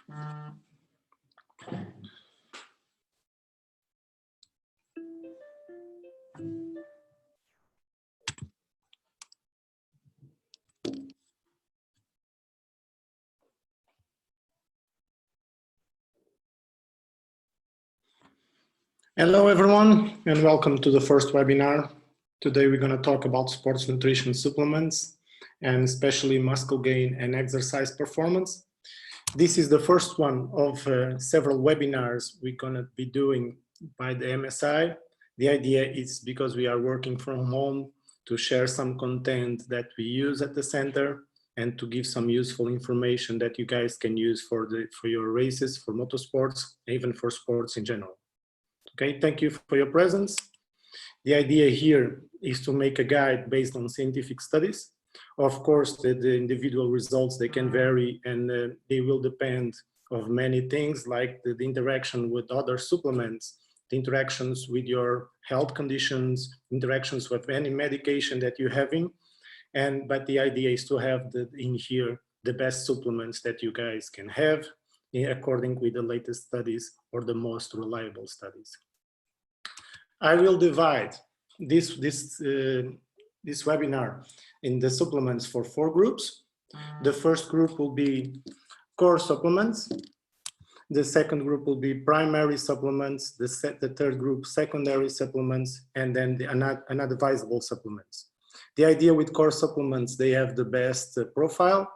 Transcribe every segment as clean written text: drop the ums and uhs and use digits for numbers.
Hello, everyone, and welcome to the first webinar. Today, we're going to talk about sports nutrition supplements, and especially muscle gain and exercise performance. This is the first one of several webinars we're going to be doing by the MSI. The idea is because we are working from home to share some content that we use at the center and to give some useful information that you guys can use for your races, for motorsports, even for sports in general. Okay, thank you for your presence. The idea here is to make a guide based on scientific studies. Of course, the individual results, they can vary and they will depend of many things like the interaction with other supplements, the interactions with your health conditions, interactions with any medication that you're having. But the idea is to have in here the best supplements that you guys can have according with the latest studies or the most reliable studies. I will divide this webinar in the supplements for 4 groups. The first group will be core supplements. The second group will be primary supplements. The third group, secondary supplements, and then the unadvisable supplements. The idea with core supplements, they have the best profile,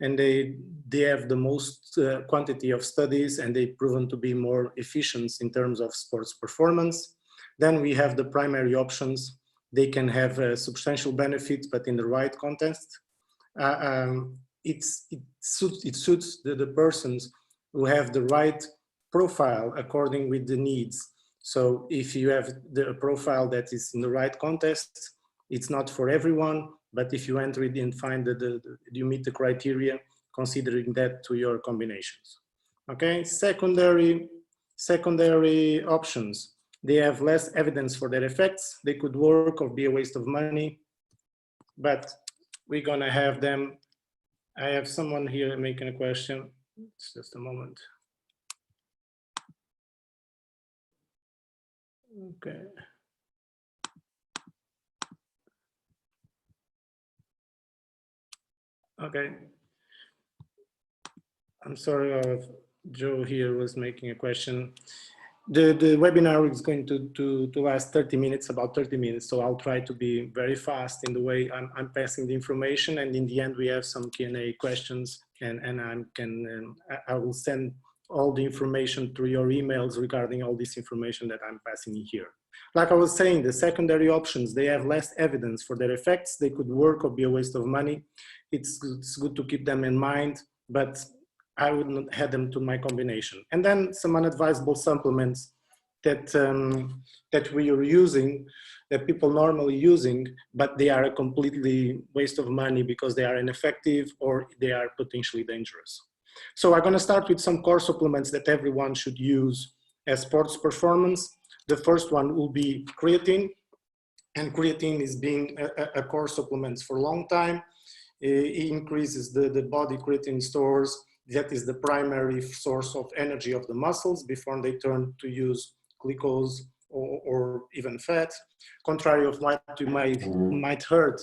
and they have the most quantity of studies, and they've proven to be more efficient in terms of sports performance. Then we have the primary options. They can have substantial benefits, but in the right context. It suits the persons who have the right profile according with the needs. So if you have the profile that is in the right context, it's not for everyone, but if you enter it and find that you meet the criteria, considering that to your combinations. Okay, secondary options. They have less evidence for their effects. They could work or be a waste of money, but we're gonna have them. I have someone here making a question. It's just a moment. Okay. Okay. I'm sorry, Joe here was making a question. The webinar is going to last 30 minutes, about 30 minutes. So I'll try to be very fast in the way I'm passing the information. And in the end, we have some Q&A questions, and I will send all the information through your emails regarding all this information that I'm passing here. Like I was saying, the secondary options, they have less evidence for their effects. They could work or be a waste of money. It's good to keep them in mind, but I would not add them to my combination. And then some unadvisable supplements that we are using, that people normally using, but they are a completely waste of money because they are ineffective or they are potentially dangerous. So I'm gonna start with some core supplements that everyone should use as sports performance. The first one will be creatine, and creatine is being a core supplement for a long time. It increases the body creatine stores. That is the primary source of energy of the muscles before they turn to use glucose or even fat. Contrary of what you might heard,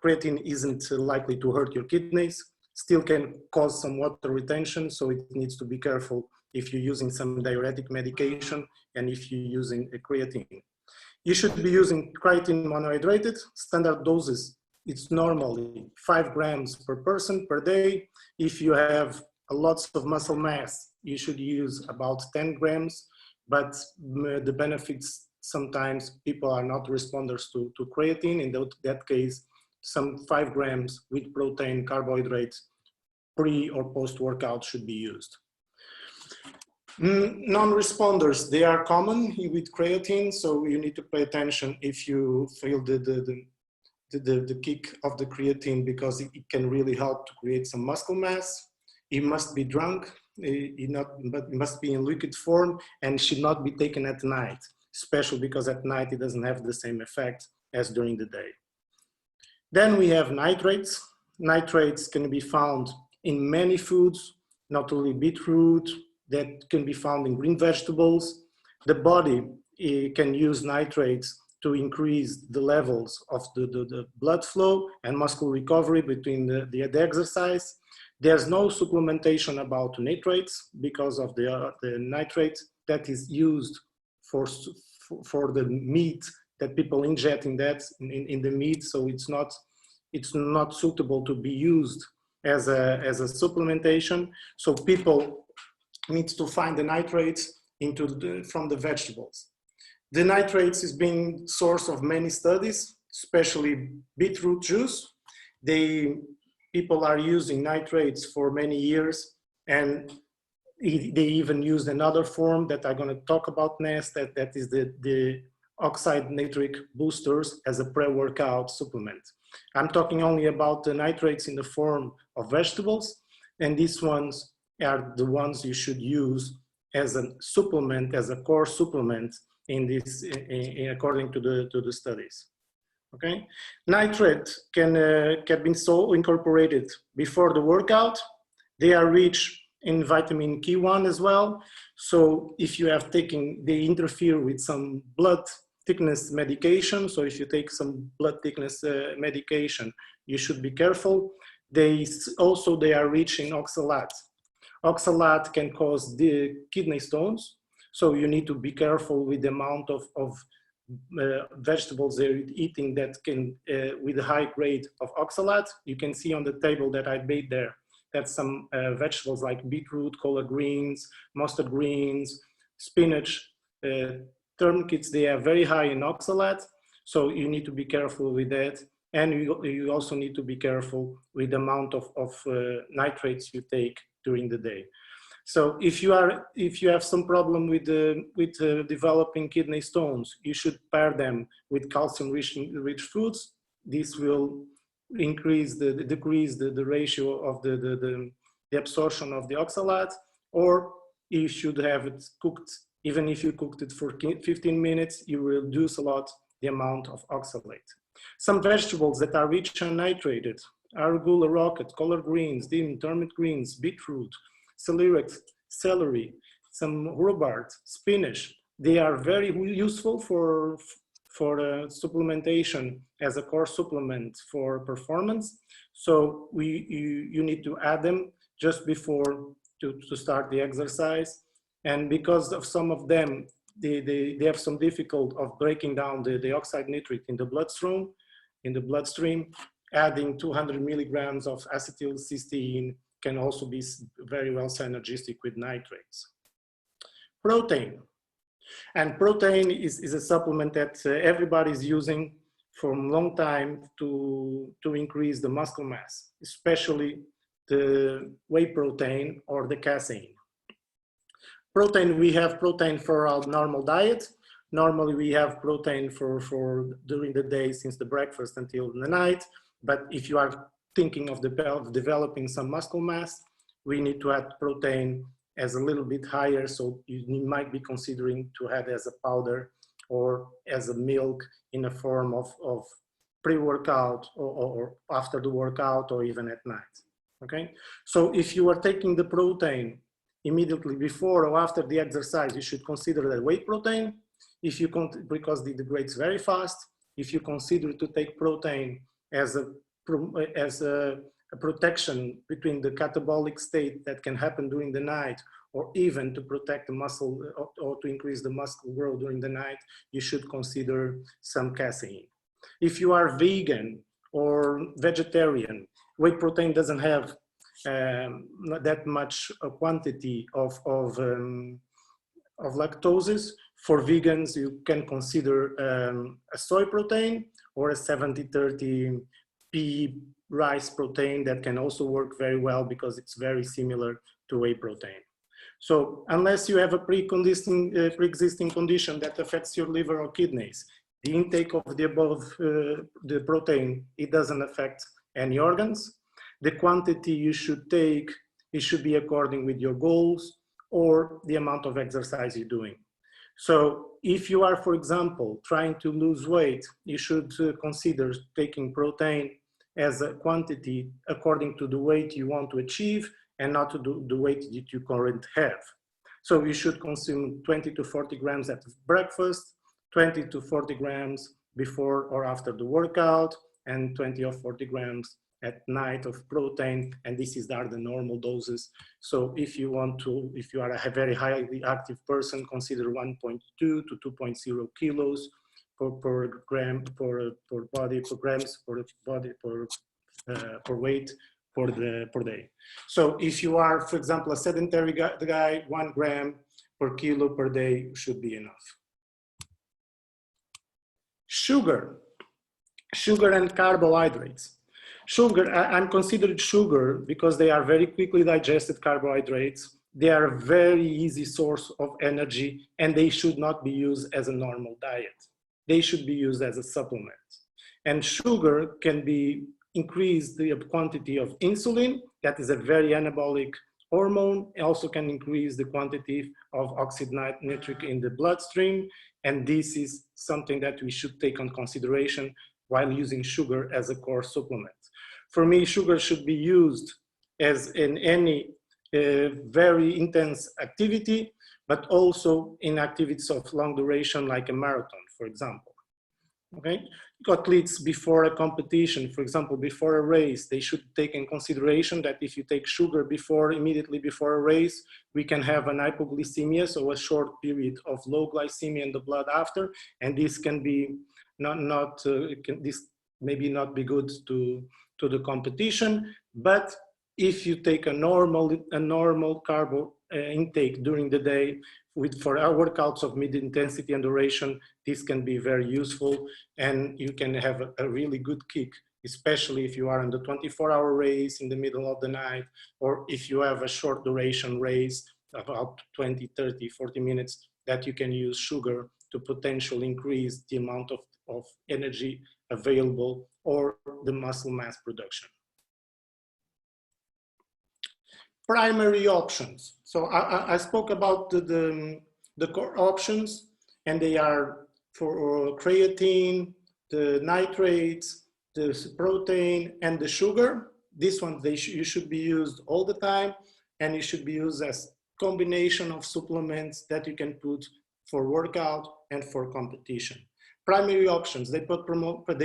creatine isn't likely to hurt your kidneys, still can cause some water retention, so it needs to be careful if you're using some diuretic medication and if you're using a creatine. You should be using creatine monohydrated, standard doses. It's normally 5 grams per person per day. If you have lots of muscle mass, you should use about 10 grams, but the benefits, sometimes people are not responders to creatine. In that case, some 5 grams with protein, carbohydrates, pre or post workout should be used. Non-responders, they are common with creatine, so you need to pay attention if you feel the kick of the creatine, because it can really help to create some muscle mass. It must be drunk, but it must be in liquid form and should not be taken at night, especially because at night it doesn't have the same effect as during the day. Then we have nitrates. Nitrates can be found in many foods. not only beetroot, that can be found in green vegetables. The body can use nitrates to increase the levels of the blood flow and muscle recovery between the exercise. There's no supplementation about nitrates because of the nitrates that is used for the meat that people inject in the meat. So it's not suitable to be used as a supplementation. So people need to find the nitrates from the vegetables. The nitrates is being source of many studies, especially beetroot juice. People are using nitrates for many years, and they even used another form that I'm going to talk about next, that is the oxide nitric boosters as a pre-workout supplement. I'm talking only about the nitrates in the form of vegetables, and these ones are the ones you should use as a supplement, as a core supplement according to the studies. Okay, nitrate can be so incorporated before the workout. They are rich in vitamin K1 as well. So if you have taken, they interfere with some blood thickness medication. So if you take some blood thickness medication, you should be careful. They are rich in oxalate. Oxalate can cause the kidney stones. So you need to be careful with the amount of vegetables they're eating that can, with a high grade of oxalate. You can see on the table that I made there, that some vegetables like beetroot, collard greens, mustard greens, spinach, turnips, they are very high in oxalate. So you need to be careful with that. And you also need to be careful with the amount of nitrates you take during the day. So if you have some problem with developing kidney stones, you should pair them with calcium-rich foods. This will decrease the ratio of the absorption of the oxalate. Or you should have it cooked. Even if you cooked it for 15 minutes, you will reduce a lot the amount of oxalate. Some vegetables that are rich and nitrated: arugula rocket, collard greens, dim, turnip greens, beetroot, celery, some rhubarb, spinach. They are very useful for supplementation as a core supplement for performance. So you need to add them just before to start the exercise. And because of some of them, they have some difficulty of breaking down the oxide nitric in the bloodstream. Adding 200 milligrams of acetylcysteine can also be very well synergistic with nitrates. Protein. And protein is a supplement that everybody is using for a long time to increase the muscle mass, especially the whey protein or the casein. Protein, we have protein for our normal diet. Normally we have protein for during the day since the breakfast until the night. But if you are thinking of developing some muscle mass, we need to add protein as a little bit higher. So you might be considering to add as a powder or as a milk in a form of pre-workout or after the workout or even at night. Okay. So if you are taking the protein immediately before or after the exercise, you should consider that whey protein. If you because it degrades very fast. If you consider to take protein as a protection between the catabolic state that can happen during the night, or even to protect the muscle or to increase the muscle growth during the night, you should consider some casein. If you are vegan or vegetarian, whey protein doesn't have that much quantity of lactoses. For vegans, you can consider a soy protein or a 70-30 pea rice protein that can also work very well because it's very similar to whey protein. So unless you have a pre-existing condition that affects your liver or kidneys, the intake of the above the protein, it doesn't affect any organs. The quantity you should take, it should be according with your goals or the amount of exercise you're doing. So if you are, for example, trying to lose weight, you should consider taking protein as a quantity according to the weight you want to achieve and not to the weight that you currently have. So you should consume 20 to 40 grams at breakfast, 20 to 40 grams before or after the workout, and 20 or 40 grams at night of protein, and are the normal doses. So if you are a very highly active person, consider 1.2 to 2.0 kilos per gram per body, per grams per body per weight per day. So if you are, for example, a sedentary guy, 1 gram per kilo per day should be enough. Sugar and carbohydrates. Sugar, I'm considered sugar because they are very quickly digested carbohydrates. They are a very easy source of energy, and they should not be used as a normal diet. They should be used as a supplement. And sugar can be increase the quantity of insulin, that is a very anabolic hormone. It also can increase the quantity of oxide nitric in the bloodstream, and this is something that we should take on consideration while using sugar as a core supplement. For me, sugar should be used as in any very intense activity, but also in activities of long duration, like a marathon, for example. Okay, athletes before a competition, for example, before a race, they should take in consideration that if you take sugar immediately before a race, we can have an hypoglycemia, so a short period of low glycemia in the blood after, and this can be this maybe not be good to the competition. But if you take a normal carbo intake during the day for our workouts of mid-intensity and duration, this can be very useful, and you can have a really good kick, especially if you are in the 24-hour race in the middle of the night, or if you have a short duration race, about 20, 30, 40 minutes, that you can use sugar to potentially increase the amount of energy available or the muscle mass production. Primary options. So I spoke about the core options, and they are for creatine, the nitrates, the protein, and the sugar. This one, you should be used all the time, and it should be used as combination of supplements that you can put for workout and for competition. Primary options, they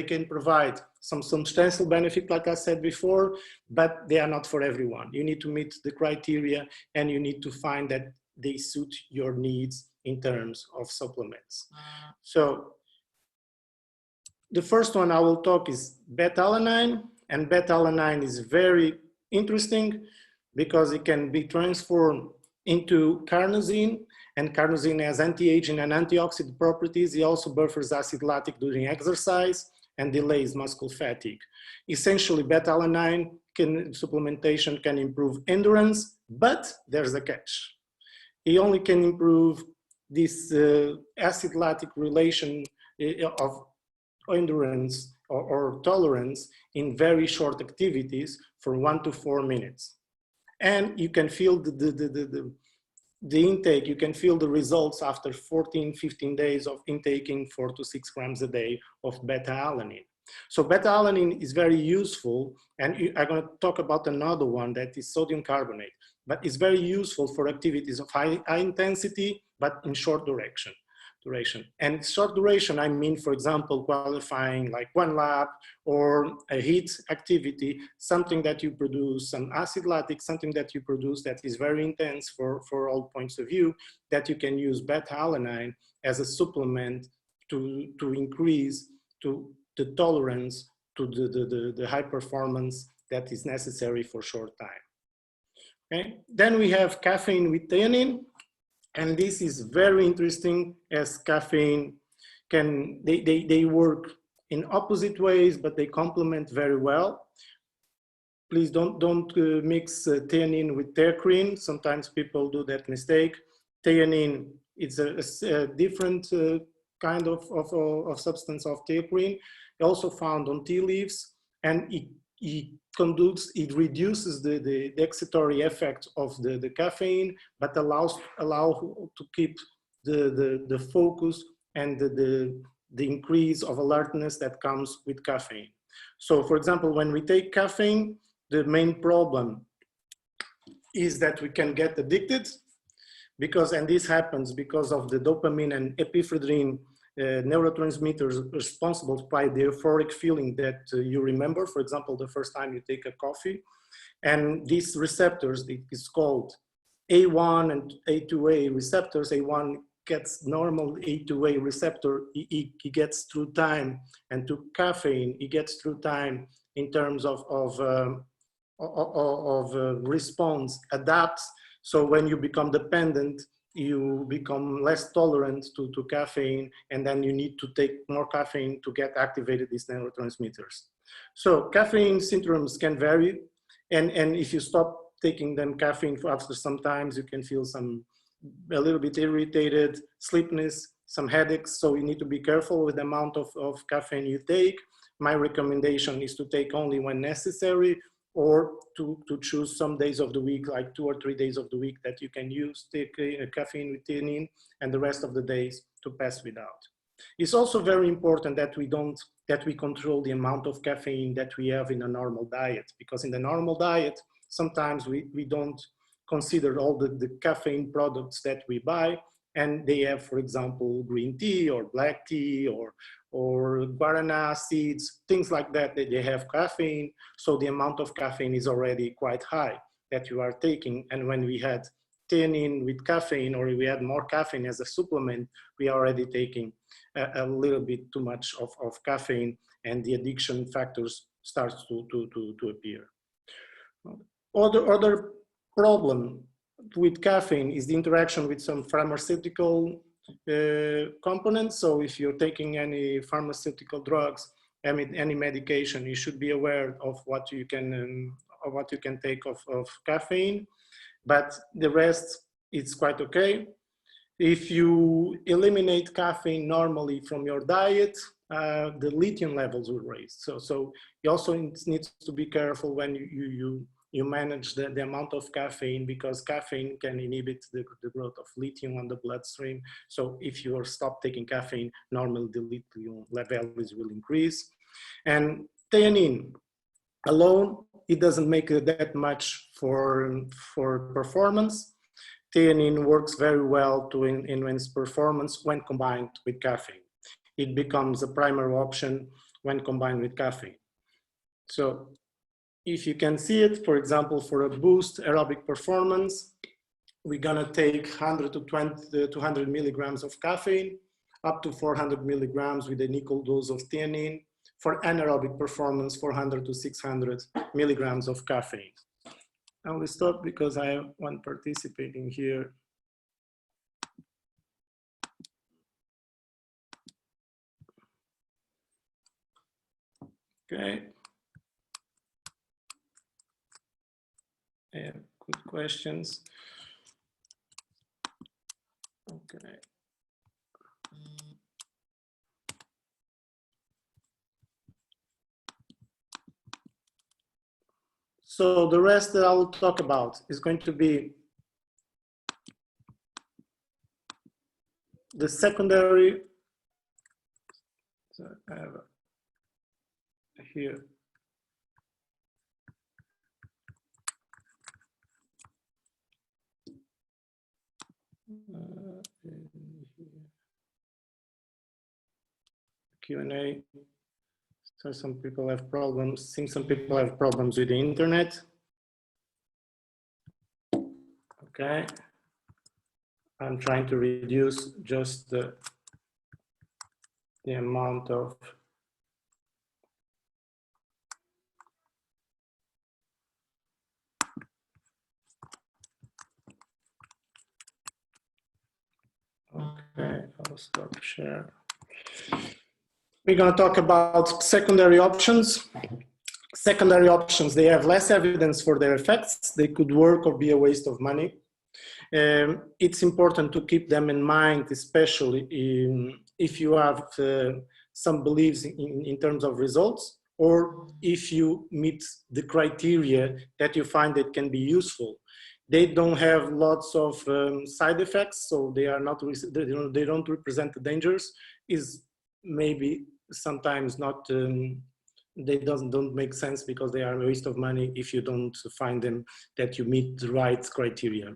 can provide some substantial benefit, like I said before, but they are not for everyone. You need to meet the criteria, and you need to find that they suit your needs in terms of supplements. So the first one I will talk is beta-alanine, and beta-alanine is very interesting because it can be transformed into carnosine, and carnosine has anti-aging and antioxidant properties. It also buffers acid lactic during exercise and delays muscle fatigue. Essentially, beta-alanine supplementation can improve endurance, but there's a catch. It only can improve this acid lactic relation of endurance or tolerance in very short activities for 1 to 4 minutes. And you can feel the intake, you can feel the results after 14, 15 days of intaking 4 to 6 grams a day of beta-alanine. So beta-alanine is very useful, and I'm going to talk about another one that is sodium carbonate, but it's very useful for activities of high intensity, but in short duration. And short duration, I mean, for example, qualifying like 1 lap or a HIIT activity, something that you produce, some acid lactic, something that you produce that is very intense for all points of view, that you can use beta-alanine as a supplement to increase the tolerance to the high performance that is necessary for short time. Okay. Then we have caffeine with theanine. And this is very interesting, as caffeine they work in opposite ways, but they complement very well. Please don't mix theanine with theacrine. Sometimes people do that mistake. Theanine is a different kind of substance of theacrine, also found on tea leaves, and it reduces the excitatory effect of the caffeine, but allow to keep the focus and the increase of alertness that comes with caffeine. So for example, when we take caffeine, the main problem is that we can get addicted because, and this happens because of the dopamine and epinephrine neurotransmitters responsible by the euphoric feeling that you remember. For example, the first time you take a coffee, and these receptors, it is called A1 and A2A receptors. A1 gets normal A2A receptor, he gets through time, and to caffeine, he gets through time in terms of response, adapts. So when you become dependent, you become less tolerant to caffeine, and then you need to take more caffeine to get activated these neurotransmitters. So caffeine syndromes can vary, and if you stop taking them caffeine for after some times, you can feel a little bit irritated, sleepiness, some headaches. So you need to be careful with the amount of caffeine you take. My recommendation is to take only when necessary, or to choose some days of the week, like 2 or 3 days of the week that you can use, take caffeine with theanine, and the rest of the days to pass without. It's also very important that we control the amount of caffeine that we have in a normal diet, because in the normal diet, sometimes we don't consider all the caffeine products that we buy, and they have, for example, green tea or black tea or guarana seeds, things like that, they have caffeine. So the amount of caffeine is already quite high that you are taking. And when we had theanine with caffeine, or we had more caffeine as a supplement, we are already taking a little bit too much of caffeine, and the addiction factors starts to appear. Other problem with caffeine is the interaction with some pharmaceutical components. So if you're taking any pharmaceutical drugs, any medication, you should be aware of what you can take of caffeine, but the rest, it's quite okay. If you eliminate caffeine normally from your diet, the lithium levels will raise. So you also need to be careful when you manage the amount of caffeine, because caffeine can inhibit the growth of lithium on the bloodstream. So if you stop taking caffeine, normally the lithium levels will increase. And theanine alone, it doesn't make that much for performance. Theanine works very well to enhance performance when combined with caffeine. It becomes a primary option when combined with caffeine. So if you can see it, for example, for a boost aerobic performance, we're gonna take 100 to 200 milligrams of caffeine, up to 400 milligrams with an equal dose of theanine. For anaerobic performance, 400 to 600 milligrams of caffeine. I will stop because I have one participating here. Okay. Yeah, good questions. Okay. So the rest that I will talk about is going to be the secondary. So I have here. Q&A. So some people have problems. Seems some people have problems with the internet. Okay. I'm trying to reduce just the amount of okay, I'll stop share. We're going to talk about secondary options. Secondary options, they have less evidence for their effects. They could work or be a waste of money. It's important to keep them in mind, especially if you have some beliefs in terms of results, or if you meet the criteria that you find that can be useful. They don't have lots of side effects, so they are not, they don't represent the dangers. Is maybe sometimes not they don't make sense because they are a waste of money if you don't find them that you meet the right criteria.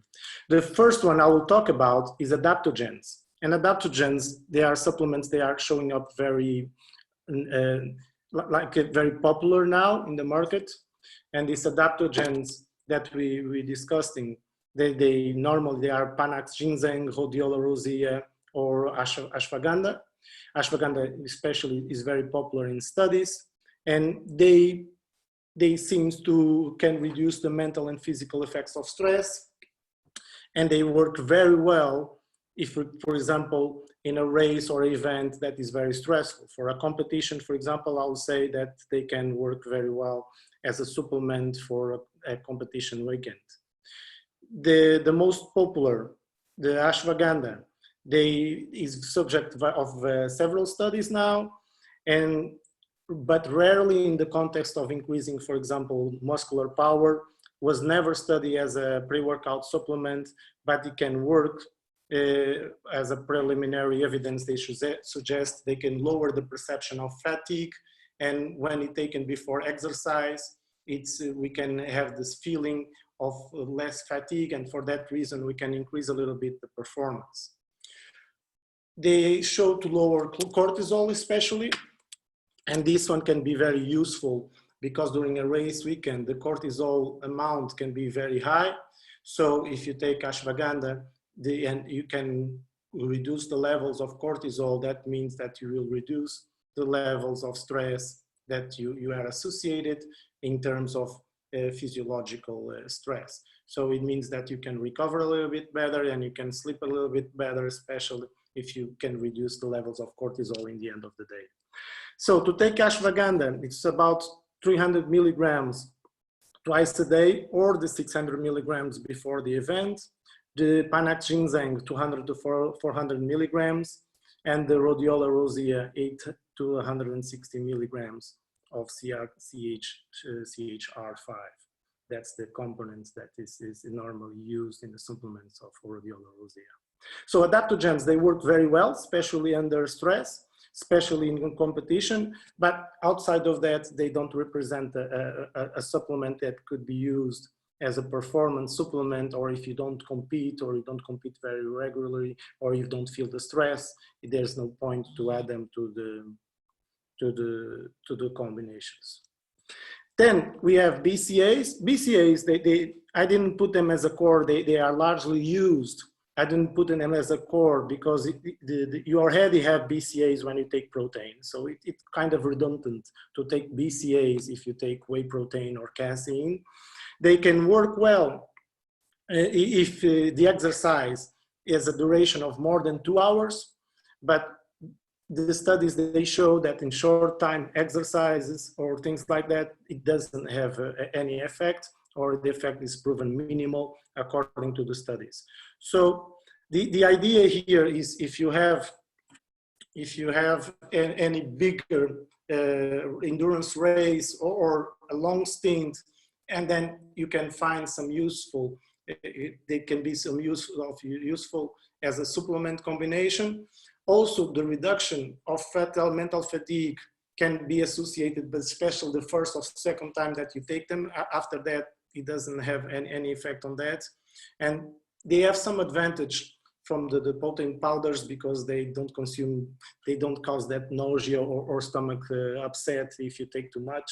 The first one I will talk about is adaptogens. And adaptogens, they are supplements, they are showing up very, very popular now in the market. And these adaptogens that we discussing, they normally are Panax ginseng, rhodiola rosea, or ashwagandha. Ashwagandha especially is very popular in studies, and they seems to can reduce the mental and physical effects of stress, and they work very well if, for example, in a race or event that is very stressful. For a competition, for example, I'll say that they can work very well as a supplement for a competition weekend. The most popular, the ashwagandha, they is subject of several studies now, but rarely in the context of increasing, for example, muscular power. Was never studied as a pre-workout supplement, but it can work as a preliminary evidence. They should suggest they can lower the perception of fatigue, and when it's taken before exercise, we can have this feeling of less fatigue, and for that reason we can increase a little bit the performance. They show to lower cortisol especially, and this one can be very useful because during a race weekend the amount can be very high. So if you take ashwagandha and you can reduce the levels of cortisol, that means that you will reduce the levels of stress that you are associated in terms of physiological stress. So it means that you can recover a little bit better and you can sleep a little bit better, especially if you can reduce the levels of cortisol in the end of the day. So to take ashwagandha, it's about 300 milligrams twice a day, or the 600 milligrams before the event. The Panax ginseng, 200 to 400 milligrams, and the rhodiola rosea, 8 to 160 milligrams of CHR5. That's the components that is normally used in the supplements of rhodiola rosea. So adaptogens, they work very well, especially under stress, especially in competition, but outside of that, they don't represent a supplement that could be used as a performance supplement, or if you don't compete, or you don't compete very regularly, or you don't feel the stress, there's no point to add them to the combinations. Then we have BCAAs. BCAAs, I didn't put them as a core. They are largely used. I didn't put them as a core because you already have BCAAs when you take protein. So it's kind of redundant to take BCAAs if you take whey protein or casein. They can work well if the exercise is a duration of more than 2 hours, but the studies, they show that in short time exercises or things like that, it doesn't have any effect, or the effect is proven minimal according to the studies. So the idea here is if you have any bigger endurance race or a long stint, and then you can find some useful, they can be some useful as a supplement combination. Also, the reduction of mental fatigue can be associated, but especially the first or second time that you take them. After that, it doesn't have any effect on that. And they have some advantage from the protein powders because they don't cause that nausea or stomach upset if you take too much.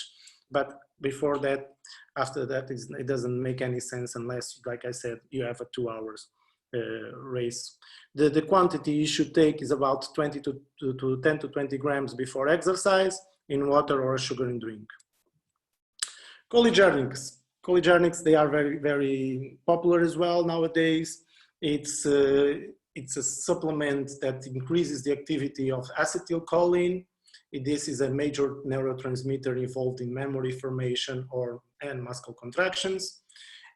But before that, after that, it doesn't make any sense unless, like I said, you have a 2 hours race. The quantity you should take is about 10 to 20 grams before exercise in water or a sugary drink. Cholegenics, they are very, very popular as well nowadays. It's a supplement that increases the activity of acetylcholine. This is a major neurotransmitter involved in memory formation and muscle contractions.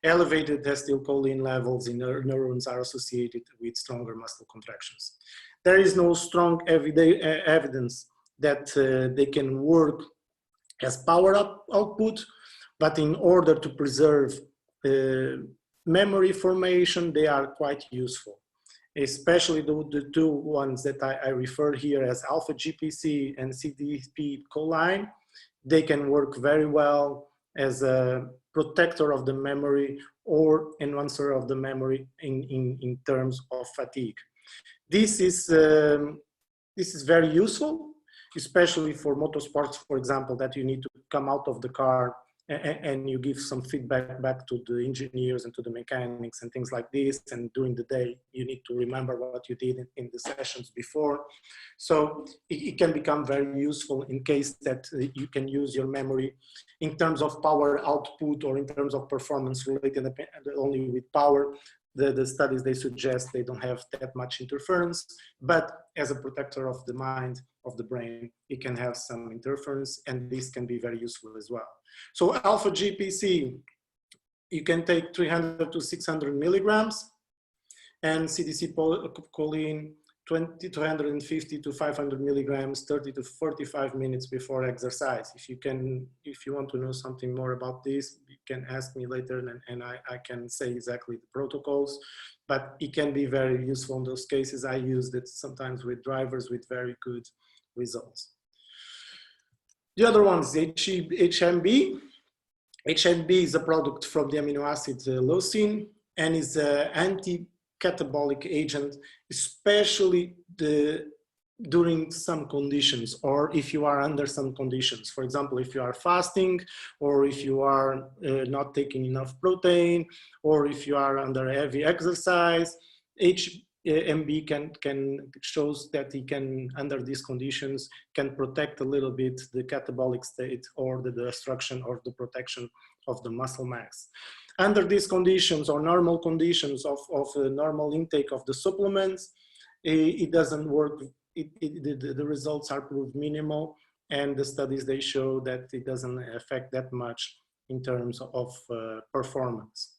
Elevated acetylcholine levels in neurons are associated with stronger muscle contractions. There is no strong evidence that they can work as power output, but in order to preserve memory formation, they are quite useful. Especially the two ones that I refer here as alpha GPC and CDP choline. They can work very well as a protector of the memory or enhancer of the memory in terms of fatigue. This is very useful, especially for motorsports, for example, that you need to come out of the car and you give some feedback back to the engineers and to the mechanics and things like this. And during the day, you need to remember what you did in the sessions before. So it can become very useful in case that you can use your memory in terms of power output or in terms of performance related only with power. The studies, they suggest they don't have that much interference, but as a protector of the mind, of the brain, it can have some interference, and this can be very useful as well. So alpha GPC, you can take 300 to 600 milligrams, and CDC choline 250 to 500 milligrams, 30 to 45 minutes before exercise. If you want to know something more about this, you can ask me later, and I can say exactly the protocols, but it can be very useful in those cases. I used it sometimes with drivers with very good results. The other one is HMB. HMB is a product from the amino acid leucine and is an anti-catabolic agent, especially during some conditions, or if you are under some conditions. For example, if you are fasting, or if you are not taking enough protein, or if you are under heavy exercise, HMB shows that he can, under these conditions, can protect a little bit the catabolic state or the destruction or the protection of the muscle mass. Under these conditions or normal conditions of normal intake of the supplements, it doesn't work. The results are proved minimal, and the studies, they show that it doesn't affect that much in terms of performance.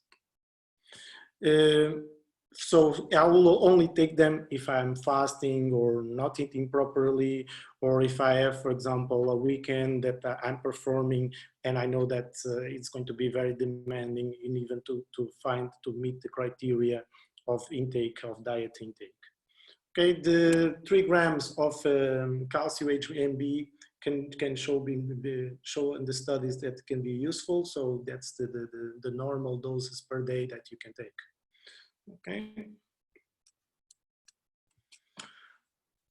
So I will only take them if I'm fasting or not eating properly, or if I have, for example, a weekend that I'm performing and I know that it's going to be very demanding in even to meet the criteria of intake, of diet intake. Okay, the 3 grams of calcium HMB can show in the studies that can be useful. So that's the normal doses per day that you can take. Okay.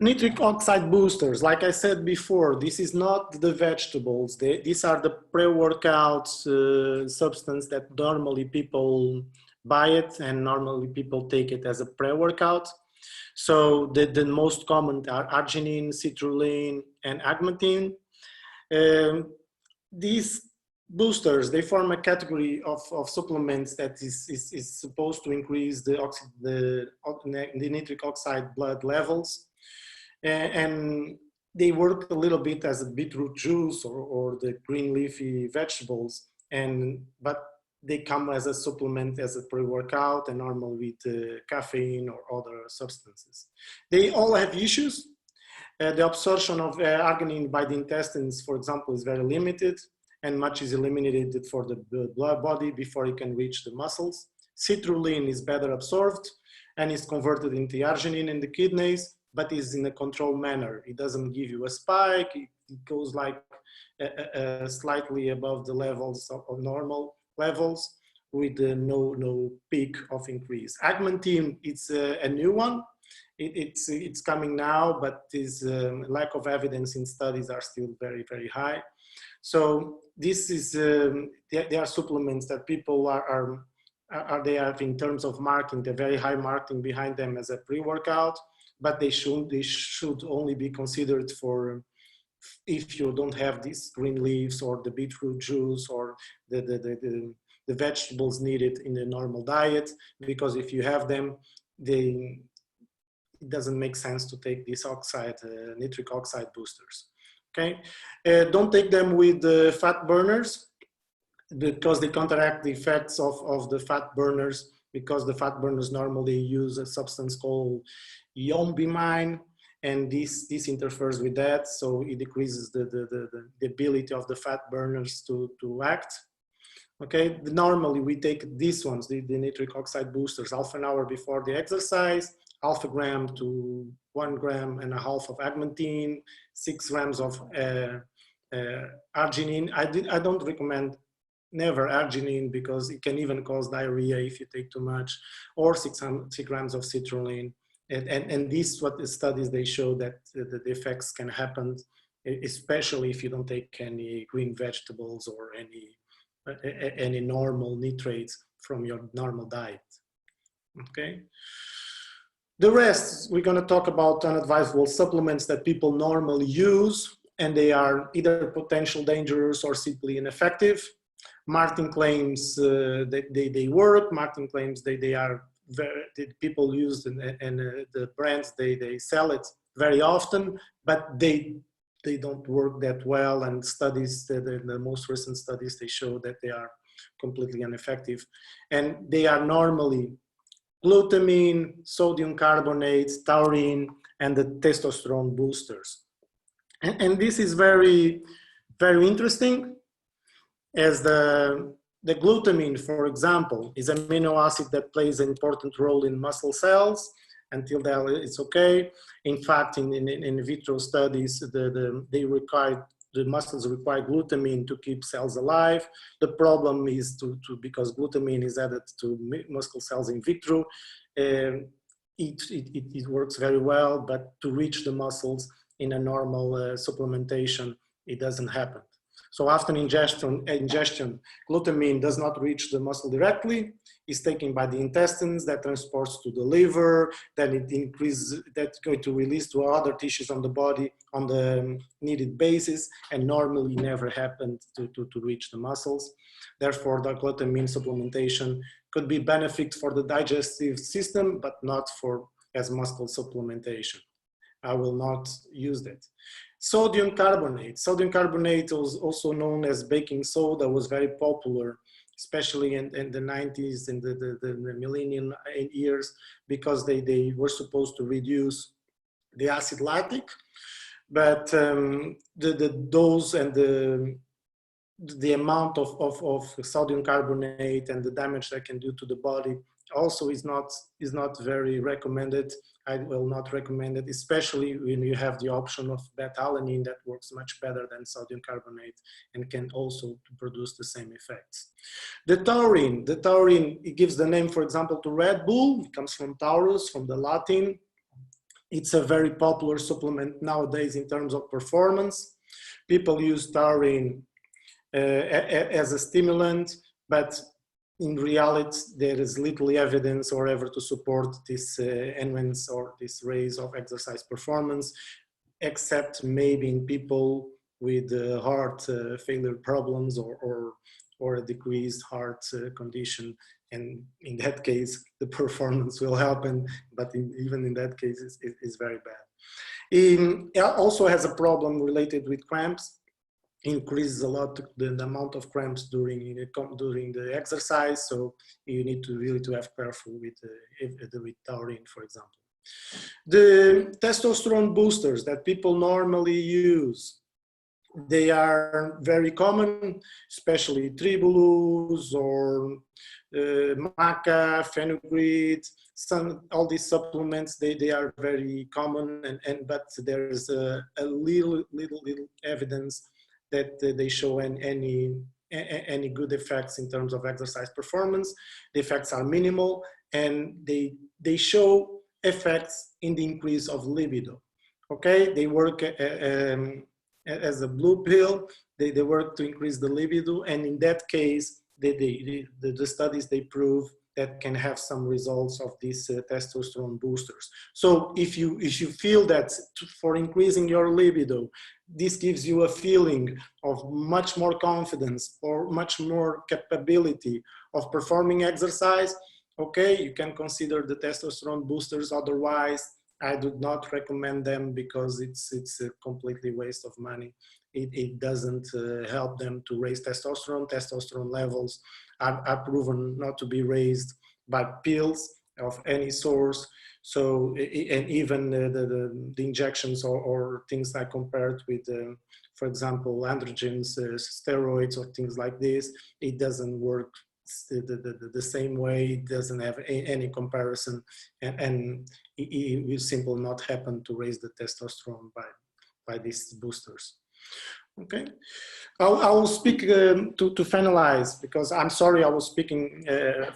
Nitric oxide boosters, like I said before, this is not the vegetables. These are the pre-workout substance that normally people buy it, and normally people take it as a pre-workout. So the most common are arginine, citrulline, and agmatine. These boosters, they form a category of supplements that is supposed to increase the nitric oxide blood levels. And they work a little bit as a beetroot juice or the green leafy vegetables, but they come as a supplement, as a pre-workout, and normally with caffeine or other substances. They all have issues. The absorption of arginine by the intestines, for example, is very limited, and much is eliminated for the blood body before it can reach the muscles. Citrulline is better absorbed and is converted into arginine in the kidneys, but is in a controlled manner. It doesn't give you a spike. It goes like slightly above the levels of normal levels, with no peak of increase. Agmatine, it's a new one. It's coming now, but this lack of evidence in studies are still very, very high. So this is, there are supplements that people they have, in terms of marketing, the very high marketing behind them as a pre-workout, but they should only be considered for if you don't have these green leaves or the beetroot juice or the vegetables needed in the normal diet, because if you have them, it doesn't make sense to take these nitric oxide boosters. Okay, don't take them with fat burners, because they counteract the effects of the fat burners, because the fat burners normally use a substance called yombimine, and this interferes with that, so it decreases the ability of the fat burners to act. Okay, normally we take these ones, the nitric oxide boosters, half an hour before the exercise, half a gram to 1.5 grams of agmatine, 6 grams of Arginine, I don't recommend never arginine because it can even cause diarrhea if you take too much, or 600 grams of citrulline. And this, what the studies, they show that the effects can happen, especially if you don't take any green vegetables or any normal nitrates from your normal diet. Okay. The rest, we're going to talk about unadvisable supplements that people normally use, and they are either potential dangerous or simply ineffective. Martin claims they work. Martin claims they are people use, and the brands they sell it very often, but they don't work that well. And studies, the most recent studies, they show that they are completely ineffective, and they are normally glutamine, sodium carbonate, taurine, and the testosterone boosters. And this is very, very interesting, as the glutamine, for example, is an amino acid that plays an important role in muscle cells. Until then, it's okay. In fact, in vitro studies, the muscles require glutamine to keep cells alive. The problem is because glutamine is added to muscle cells in vitro, it works very well, but to reach the muscles in a normal supplementation, it doesn't happen. So after ingestion, glutamine does not reach the muscle directly. It's taken by the intestines, that transports to the liver, then it increases, that's going to release to other tissues on the body on the needed basis, and normally never happened to reach the muscles. Therefore, the glutamine supplementation could be benefit for the digestive system, but not for as muscle supplementation. I will not use that. Sodium carbonate. Sodium carbonate was also known as baking soda, was very popular, especially in the 90s, in the millennium years, because they were supposed to reduce the acid lactic, but the dose and the amount of sodium carbonate and the damage that can do to the body also is not very recommended. I will not recommend it, especially when you have the option of beta-alanine that works much better than sodium carbonate and can also produce the same effects. The taurine, it gives the name, for example, to Red Bull. It comes from Taurus, from the Latin. It's a very popular supplement nowadays in terms of performance. People use taurine as a stimulant, but in reality, there is little evidence or ever to support this enhance or this raise of exercise performance, except maybe in people with heart failure problems or a decreased heart condition. And in that case, the performance will happen, but even in that case, it's very bad. It also has a problem related with cramps. Increases a lot the amount of cramps during the exercise, so you need to really have careful with taurine, for example. The testosterone boosters that people normally use, they are very common, especially Tribulus or maca, fenugreek, all these supplements, they are very common, but there's a little evidence that they show any good effects in terms of exercise performance. The effects are minimal, and they show effects in the increase of libido. Okay, they work as a blue pill. They work to increase the libido, and in that case, the studies, they prove that can have some results of these testosterone boosters. So if you feel that for increasing your libido, this gives you a feeling of much more confidence or much more capability of performing exercise, okay, you can consider the testosterone boosters. Otherwise, I do not recommend them because it's a completely waste of money. It doesn't help them to raise testosterone. Testosterone levels are proven not to be raised by pills of any source. So, and even the injections or things like compared with, for example, androgens, steroids or things like this, it doesn't work the same way. It doesn't have any comparison, and it will simply not happen to raise the testosterone by these boosters. Okay. I will speak to finalize, because I'm sorry I was speaking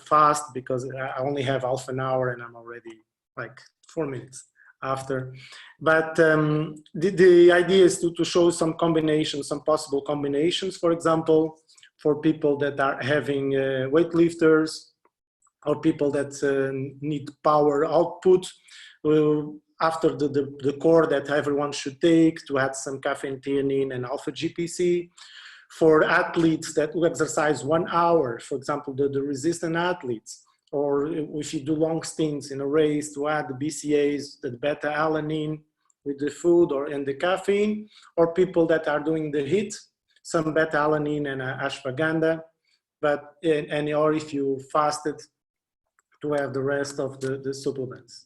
fast, because I only have half an hour and I'm already like 4 minutes after. But the idea is to show some combinations, some possible combinations, for example, for people that are having weightlifters, or people that need power output after the core that everyone should take, to add some caffeine, theanine, and alpha GPC. For athletes that will exercise 1 hour, for example, the resistant athletes, or if you do long stints in a race, to add the BCAAs, the beta alanine with the food or in the caffeine, or people that are doing the HIIT, some beta alanine and ashwagandha, but or if you fasted, to have the rest of the supplements.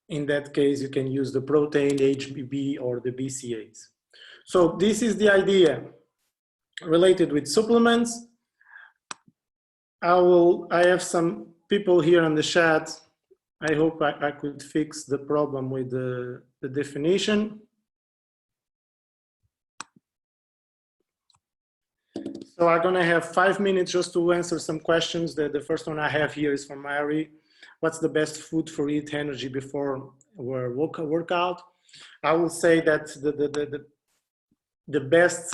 In that case, you can use the protein, the HBB, or the BCAAs. So this is the idea related with supplements. I have some people here on the chat. I hope I could fix the problem with the definition. So I'm gonna have 5 minutes just to answer some questions. The first one I have here is from Mary. What's the best food for eat energy before workout? I will say that the best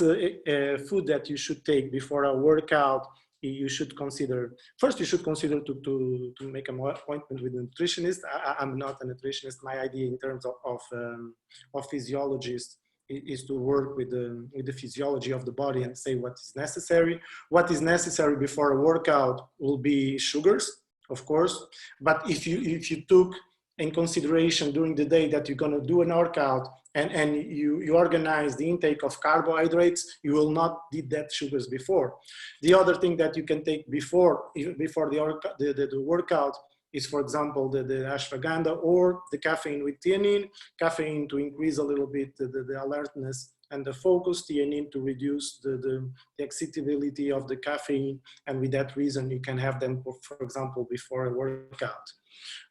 food that you should take before a workout, you should consider, first you should consider to make an appointment with a nutritionist. I'm not a nutritionist. My idea in terms of physiologist is to work with the physiology of the body and say what is necessary. What is necessary before a workout will be sugars, of course, but if you took in consideration during the day that you're going to do an workout and you organize the intake of carbohydrates, you will not need that sugars before. The other thing that you can take before the workout is, for example, the ashwagandha or the caffeine with theanine. Caffeine to increase a little bit the alertness and the focus, theanine to reduce the excitability of the caffeine, and with that reason you can have them, for example, before a workout.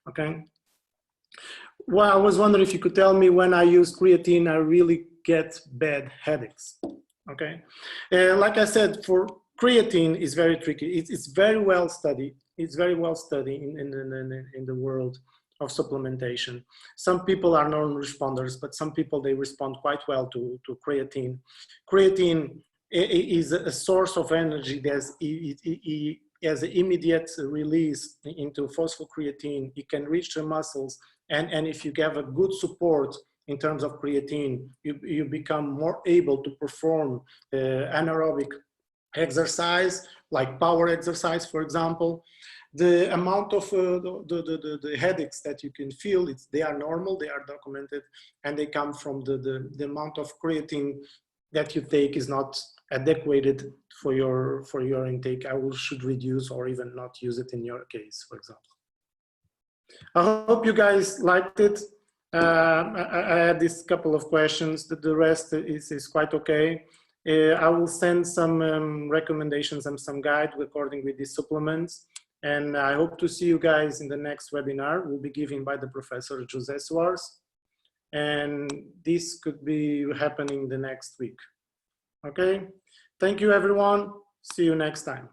Okay. Well, I was wondering if you could tell me, when I use creatine, I really get bad headaches. Okay. Like I said, for creatine is very tricky. It's very well studied. It's very well studied in the world of supplementation. Some people are non-responders, but some people, they respond quite well to creatine. Creatine is a source of energy that has an immediate release into phosphocreatine. It can reach the muscles. And if you have a good support in terms of creatine, you become more able to perform anaerobic exercise, like power exercise, for example. The amount of the headaches that you can feel, they are normal, they are documented, and they come from the amount of creatine that you take is not adequate for your intake. Should reduce or even not use it in your case, for example. I hope you guys liked it. I had this couple of questions. The rest is quite okay. I will send some recommendations and some guide according with these supplements. And I hope to see you guys in the next webinar. Will be given by the Professor José Soares. And this could be happening the next week. Okay. Thank you, everyone. See you next time.